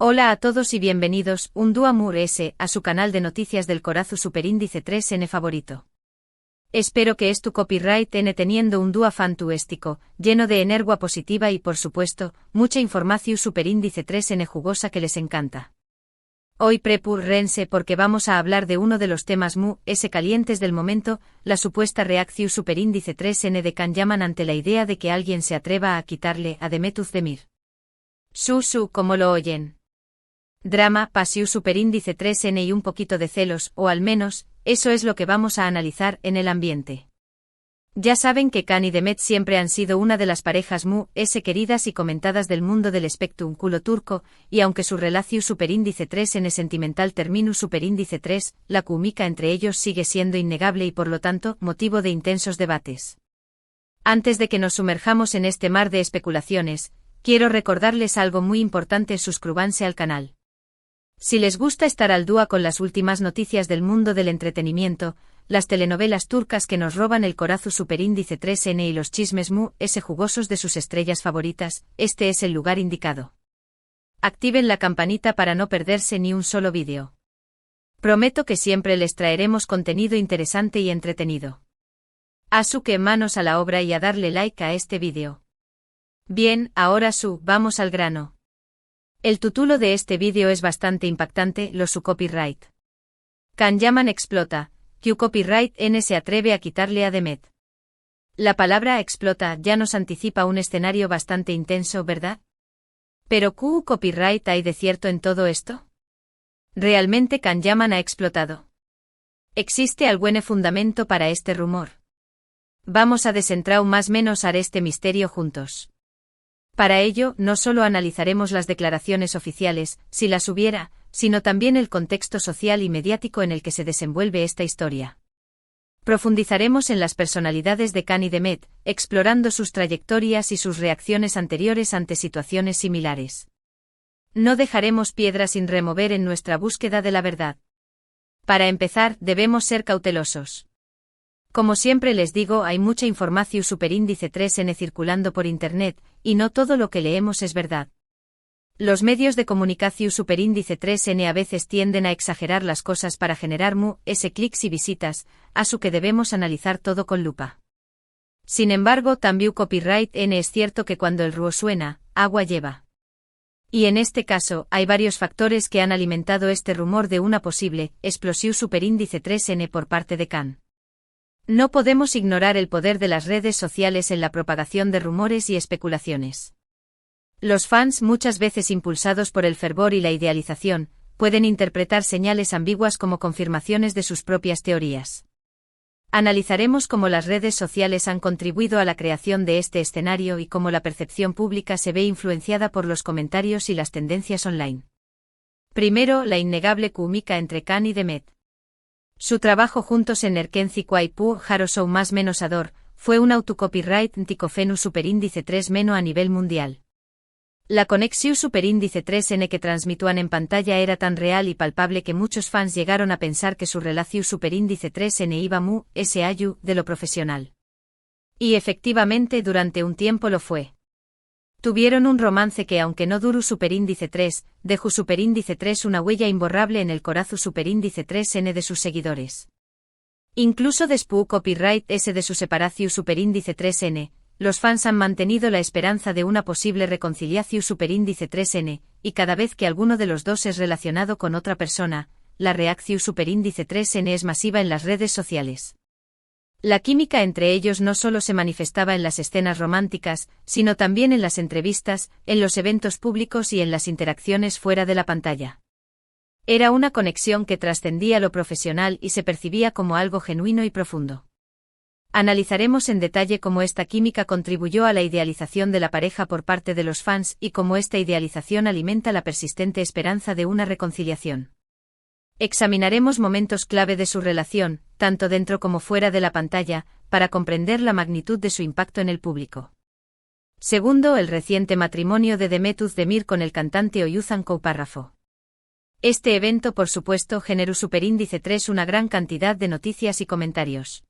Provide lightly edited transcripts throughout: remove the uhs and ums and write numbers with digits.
Hola a todos y bienvenidos, un dúo Mur S, a su canal de noticias del Corazu Superíndice 3N favorito. Espero que es tu copyright N teniendo un dúo fantuéstico, lleno de energía positiva y por supuesto, mucha información Superíndice 3N jugosa que les encanta. Hoy prepúrense porque vamos a hablar de uno de los temas Mu S calientes del momento, la supuesta reacción Superíndice 3N de Can Yaman ante la idea de que alguien se atreva a quitarle a Demet Özdemir. Como lo oyen. Drama, pasión Superíndice 3N y un poquito de celos, o al menos, eso es lo que vamos a analizar en el ambiente. Ya saben que Can y Demet siempre han sido una de las parejas Mu S queridas y comentadas del mundo del espectáculo turco, y aunque su relación Superíndice 3N sentimental terminó Superíndice 3, la química entre ellos sigue siendo innegable y por lo tanto, motivo de intensos debates. Antes de que nos sumerjamos en este mar de especulaciones, quiero recordarles algo muy importante: suscríbanse al canal. Si les gusta estar al día con las últimas noticias del mundo del entretenimiento, las telenovelas turcas que nos roban el Corazu Superíndice 3N y los chismes Mu S jugosos de sus estrellas favoritas, este es el lugar indicado. Activen la campanita para no perderse ni un solo vídeo. Prometo que siempre les traeremos contenido interesante y entretenido. Así que manos a la obra y a darle like a este vídeo. Bien, ahora vamos al grano. El título de este vídeo es bastante impactante, su copyright. Can Yaman explota, Q copyright N se atreve a quitarle a Demet. La palabra explota ya nos anticipa un escenario bastante intenso, ¿verdad? Pero ¿Q copyright hay de cierto en todo esto? ¿Realmente Can Yaman ha explotado? ¿Existe algún fundamento para este rumor? Vamos a desentrar más menos a este misterio juntos. Para ello, no solo analizaremos las declaraciones oficiales, si las hubiera, sino también el contexto social y mediático en el que se desenvuelve esta historia. Profundizaremos en las personalidades de Can y Demet, explorando sus trayectorias y sus reacciones anteriores ante situaciones similares. No dejaremos piedra sin remover en nuestra búsqueda de la verdad. Para empezar, debemos ser cautelosos. Como siempre les digo, hay mucha información Superíndice 3N circulando por Internet, y no todo lo que leemos es verdad. Los medios de comunicación Superíndice 3N a veces tienden a exagerar las cosas para generar Mu S clics y visitas, así que debemos analizar todo con lupa. Sin embargo, también copyright N es cierto que cuando el ruo suena, agua lleva. Y en este caso, hay varios factores que han alimentado este rumor de una posible explosión Superíndice 3N por parte de Can. No podemos ignorar el poder de las redes sociales en la propagación de rumores y especulaciones. Los fans, muchas veces impulsados por el fervor y la idealización, pueden interpretar señales ambiguas como confirmaciones de sus propias teorías. Analizaremos cómo las redes sociales han contribuido a la creación de este escenario y cómo la percepción pública se ve influenciada por los comentarios y las tendencias online. Primero, la innegable química entre Can y Demet. Su trabajo juntos en Erkenci Kwaipu Harosou más menos ador, fue un autocopyright Nticofenu Superíndice 3 a nivel mundial. La conexión Superíndice 3N que transmitúan en pantalla era tan real y palpable que muchos fans llegaron a pensar que su relación Superíndice 3N iba Mu S ayu de lo profesional. Y efectivamente durante un tiempo lo fue. Tuvieron un romance que aunque no duró Superíndice 3, dejó Superíndice 3 una huella imborrable en el Corazu Superíndice 3N de sus seguidores. Incluso después copyright S de su separación Superíndice 3N, los fans han mantenido la esperanza de una posible reconciliación Superíndice 3N, y cada vez que alguno de los dos es relacionado con otra persona, la reacción Superíndice 3N es masiva en las redes sociales. La química entre ellos no solo se manifestaba en las escenas románticas, sino también en las entrevistas, en los eventos públicos y en las interacciones fuera de la pantalla. Era una conexión que trascendía lo profesional y se percibía como algo genuino y profundo. Analizaremos en detalle cómo esta química contribuyó a la idealización de la pareja por parte de los fans y cómo esta idealización alimenta la persistente esperanza de una reconciliación. Examinaremos momentos clave de su relación, tanto dentro como fuera de la pantalla, para comprender la magnitud de su impacto en el público. Segundo, el reciente matrimonio de Demet Özdemir con el cantante Oyuzhan Koupárrafo. Este evento por supuesto generó Superíndice 3 una gran cantidad de noticias y comentarios.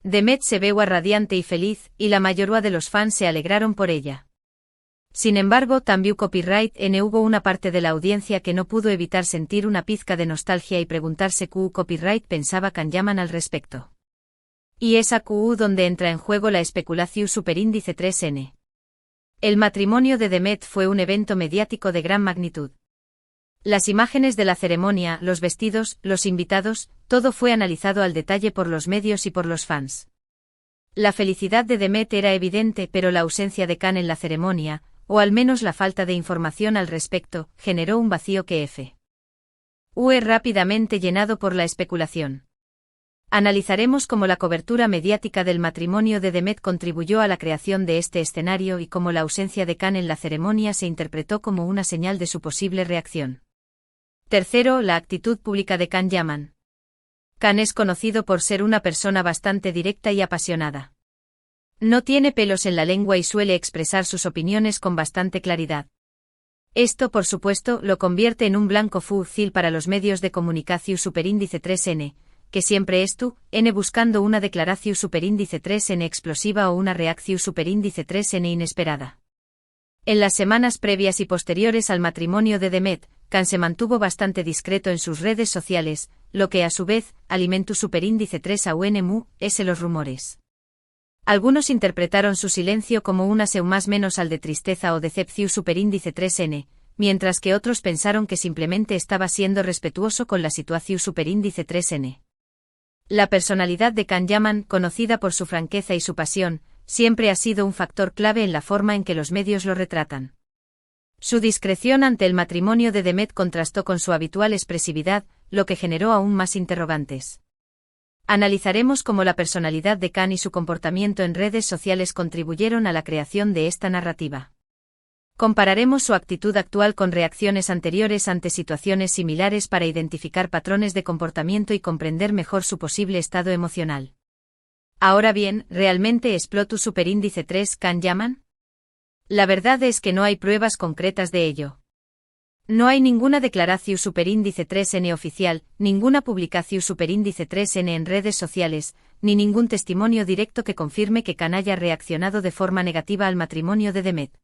Demet se veía radiante y feliz, y la mayoría de los fans se alegraron por ella. Sin embargo, también copyright en hubo una parte de la audiencia que no pudo evitar sentir una pizca de nostalgia y preguntarse qué copyright pensaba Can Yaman al respecto. Y es aquí donde entra en juego la especulación superíndice 3N. El matrimonio de Demet fue un evento mediático de gran magnitud. Las imágenes de la ceremonia, los vestidos, los invitados, todo fue analizado al detalle por los medios y por los fans. La felicidad de Demet era evidente, pero la ausencia de Can en la ceremonia, o al menos la falta de información al respecto, generó un vacío que fue rápidamente llenado por la especulación. Analizaremos cómo la cobertura mediática del matrimonio de Demet contribuyó a la creación de este escenario y cómo la ausencia de Can en la ceremonia se interpretó como una señal de su posible reacción. Tercero, la actitud pública de Can Yaman. Can es conocido por ser una persona bastante directa y apasionada. No tiene pelos en la lengua y suele expresar sus opiniones con bastante claridad. Esto, por supuesto, lo convierte en un blanco fácil para los medios de comunicación superíndice 3N, que siempre buscando una declaración superíndice 3N explosiva o una reacción superíndice 3N inesperada. En las semanas previas y posteriores al matrimonio de Demet, Can se mantuvo bastante discreto en sus redes sociales, lo que a su vez alimentó superíndice 3AUNMU, los rumores. Algunos interpretaron su silencio como una señal más menos al de tristeza o decepción superíndice 3N, mientras que otros pensaron que simplemente estaba siendo respetuoso con la situación superíndice 3N. La personalidad de Can Yaman, conocida por su franqueza y su pasión, siempre ha sido un factor clave en la forma en que los medios lo retratan. Su discreción ante el matrimonio de Demet contrastó con su habitual expresividad, lo que generó aún más interrogantes. Analizaremos cómo la personalidad de Can y su comportamiento en redes sociales contribuyeron a la creación de esta narrativa. Compararemos su actitud actual con reacciones anteriores ante situaciones similares para identificar patrones de comportamiento y comprender mejor su posible estado emocional. Ahora bien, ¿realmente explotó superíndice 3 Can Yaman? La verdad es que no hay pruebas concretas de ello. No hay ninguna declaración superíndice 3N oficial, ninguna publicación superíndice 3N en redes sociales, ni ningún testimonio directo que confirme que Can haya reaccionado de forma negativa al matrimonio de Demet.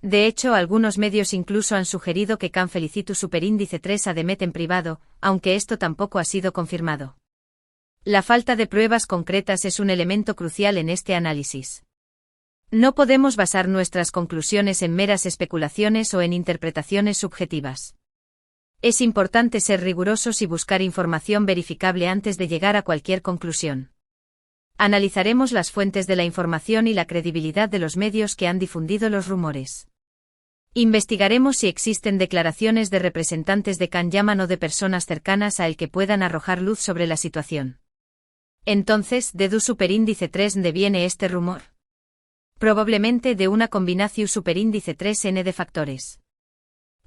De hecho, algunos medios incluso han sugerido que Can felicitó superíndice 3 a Demet en privado, aunque esto tampoco ha sido confirmado. La falta de pruebas concretas es un elemento crucial en este análisis. No podemos basar nuestras conclusiones en meras especulaciones o en interpretaciones subjetivas. Es importante ser rigurosos y buscar información verificable antes de llegar a cualquier conclusión. Analizaremos las fuentes de la información y la credibilidad de los medios que han difundido los rumores. Investigaremos si existen declaraciones de representantes de Can Yaman o de personas cercanas a él que puedan arrojar luz sobre la situación. Entonces, ¿de dónde superíndice 3 viene este rumor? Probablemente de una combinación superíndice 3N de factores.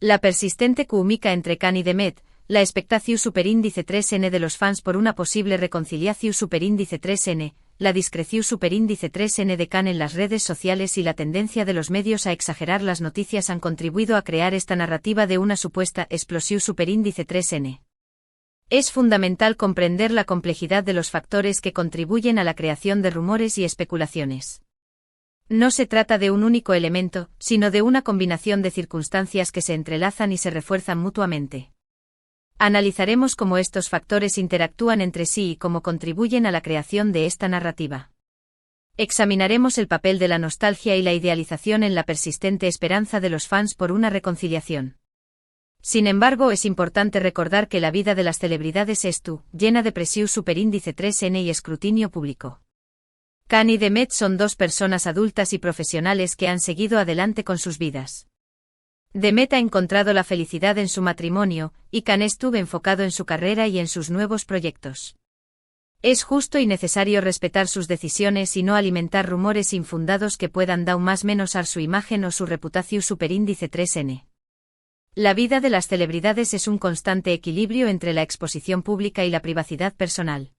La persistente química entre Can y Demet, la expectación superíndice 3N de los fans por una posible reconciliación superíndice 3N, la discreción superíndice 3N de Can en las redes sociales y la tendencia de los medios a exagerar las noticias han contribuido a crear esta narrativa de una supuesta explosión superíndice 3N. Es fundamental comprender la complejidad de los factores que contribuyen a la creación de rumores y especulaciones. No se trata de un único elemento, sino de una combinación de circunstancias que se entrelazan y se refuerzan mutuamente. Analizaremos cómo estos factores interactúan entre sí y cómo contribuyen a la creación de esta narrativa. Examinaremos el papel de la nostalgia y la idealización en la persistente esperanza de los fans por una reconciliación. Sin embargo, es importante recordar que la vida de las celebridades es llena de presión superíndice 3N y escrutinio público. Can y Demet son dos personas adultas y profesionales que han seguido adelante con sus vidas. Demet ha encontrado la felicidad en su matrimonio, y Can estuvo enfocado en su carrera y en sus nuevos proyectos. Es justo y necesario respetar sus decisiones y no alimentar rumores infundados que puedan dar más menos a su imagen o su reputación superíndice 3N. La vida de las celebridades es un constante equilibrio entre la exposición pública y la privacidad personal.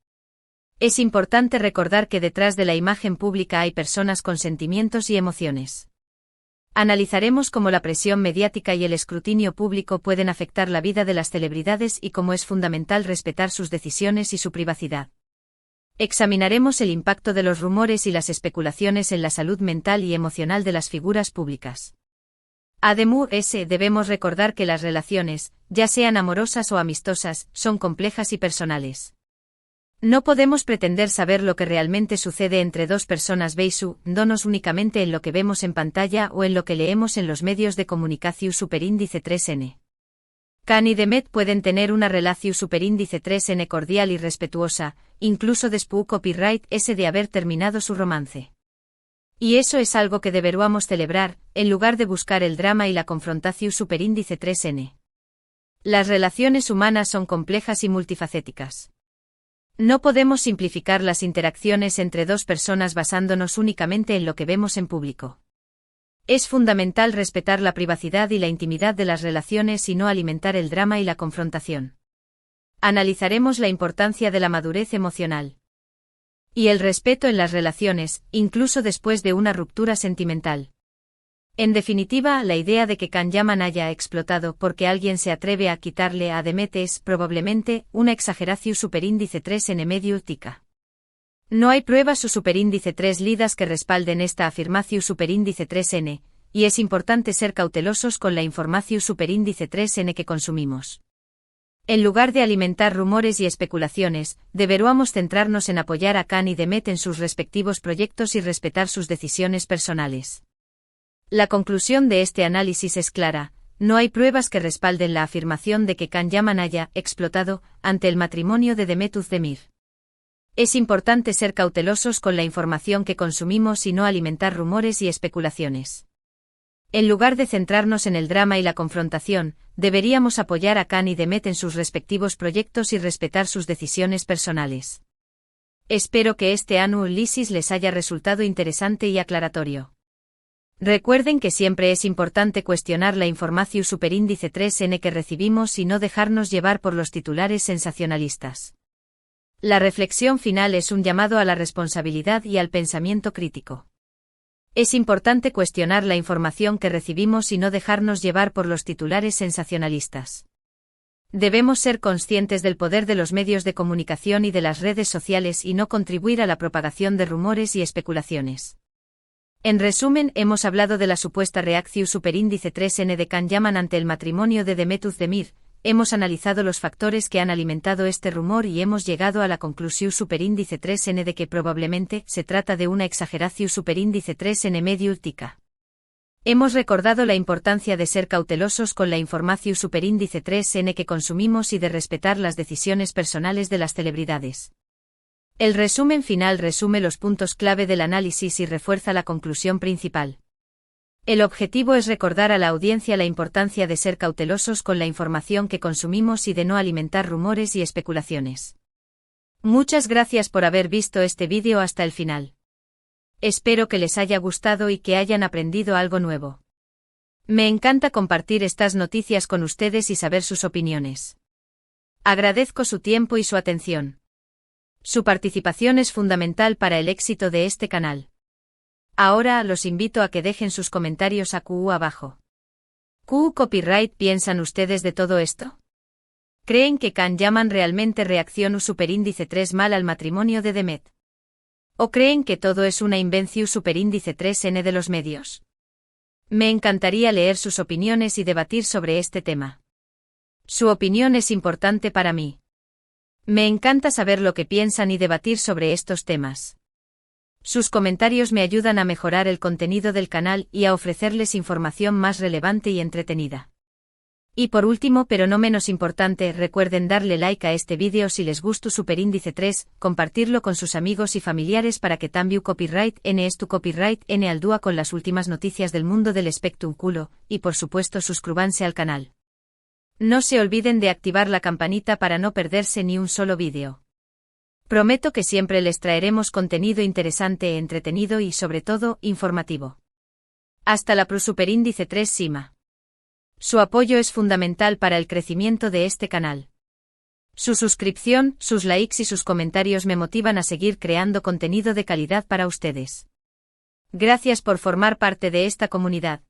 Es importante recordar que detrás de la imagen pública hay personas con sentimientos y emociones. Analizaremos cómo la presión mediática y el escrutinio público pueden afectar la vida de las celebridades y cómo es fundamental respetar sus decisiones y su privacidad. Examinaremos el impacto de los rumores y las especulaciones en la salud mental y emocional de las figuras públicas. Además, debemos recordar que las relaciones, ya sean amorosas o amistosas, son complejas y personales. No podemos pretender saber lo que realmente sucede entre dos personas basándonos únicamente en lo que vemos en pantalla o en lo que leemos en los medios de comunicación superíndice 3N. Can y Demet pueden tener una relación superíndice 3N cordial y respetuosa, incluso después copyright de haber terminado su romance. Y eso es algo que deberíamos celebrar, en lugar de buscar el drama y la confrontación superíndice 3N. Las relaciones humanas son complejas y multifacéticas. No podemos simplificar las interacciones entre dos personas basándonos únicamente en lo que vemos en público. Es fundamental respetar la privacidad y la intimidad de las relaciones y no alimentar el drama y la confrontación. Analizaremos la importancia de la madurez emocional y el respeto en las relaciones, incluso después de una ruptura sentimental. En definitiva, la idea de que Can Yaman haya explotado porque alguien se atreve a quitarle a Demet es probablemente una exageración superíndice 3N medio tica. No hay pruebas o superíndice 3 lidas que respalden esta afirmación superíndice 3N, y es importante ser cautelosos con la información superíndice 3N que consumimos. En lugar de alimentar rumores y especulaciones, deberíamos centrarnos en apoyar a Can y Demet en sus respectivos proyectos y respetar sus decisiones personales. La conclusión de este análisis es clara: no hay pruebas que respalden la afirmación de que Can Yaman haya explotado ante el matrimonio de Demet Özdemir. Es importante ser cautelosos con la información que consumimos y no alimentar rumores y especulaciones. En lugar de centrarnos en el drama y la confrontación, deberíamos apoyar a Can y Demet en sus respectivos proyectos y respetar sus decisiones personales. Espero que este análisis les haya resultado interesante y aclaratorio. Recuerden que siempre es importante cuestionar la información superíndice 3N que recibimos y no dejarnos llevar por los titulares sensacionalistas. La reflexión final es un llamado a la responsabilidad y al pensamiento crítico. Es importante cuestionar la información que recibimos y no dejarnos llevar por los titulares sensacionalistas. Debemos ser conscientes del poder de los medios de comunicación y de las redes sociales y no contribuir a la propagación de rumores y especulaciones. En resumen, hemos hablado de la supuesta reacción superíndice 3N de Can Yaman ante el matrimonio de Demet Özdemir, hemos analizado los factores que han alimentado este rumor y hemos llegado a la conclusión superíndice 3N de que probablemente se trata de una exageración superíndice 3N medio tica. Hemos recordado la importancia de ser cautelosos con la información superíndice 3N que consumimos y de respetar las decisiones personales de las celebridades. El resumen final resume los puntos clave del análisis y refuerza la conclusión principal. El objetivo es recordar a la audiencia la importancia de ser cautelosos con la información que consumimos y de no alimentar rumores y especulaciones. Muchas gracias por haber visto este vídeo hasta el final. Espero que les haya gustado y que hayan aprendido algo nuevo. Me encanta compartir estas noticias con ustedes y saber sus opiniones. Agradezco su tiempo y su atención. Su participación es fundamental para el éxito de este canal. Ahora los invito a que dejen sus comentarios abajo. ¿Qué copyright piensan ustedes de todo esto? ¿Creen que Can Yaman realmente reaccionó superíndice 3 mal al matrimonio de Demet? ¿O creen que todo es una invención superíndice 3N de los medios? Me encantaría leer sus opiniones y debatir sobre este tema. Su opinión es importante para mí. Me encanta saber lo que piensan y debatir sobre estos temas. Sus comentarios me ayudan a mejorar el contenido del canal y a ofrecerles información más relevante y entretenida. Y por último, pero no menos importante, recuerden darle like a este vídeo si les gustó superíndice 3, compartirlo con sus amigos y familiares para que también copyright N es tu copyright N al dúa con las últimas noticias del mundo del espectáculo, y por supuesto suscríbanse al canal. No se olviden de activar la campanita para no perderse ni un solo vídeo. Prometo que siempre les traeremos contenido interesante, entretenido y sobre todo, informativo. Hasta la superíndice 3 Sima. Su apoyo es fundamental para el crecimiento de este canal. Su suscripción, sus likes y sus comentarios me motivan a seguir creando contenido de calidad para ustedes. Gracias por formar parte de esta comunidad.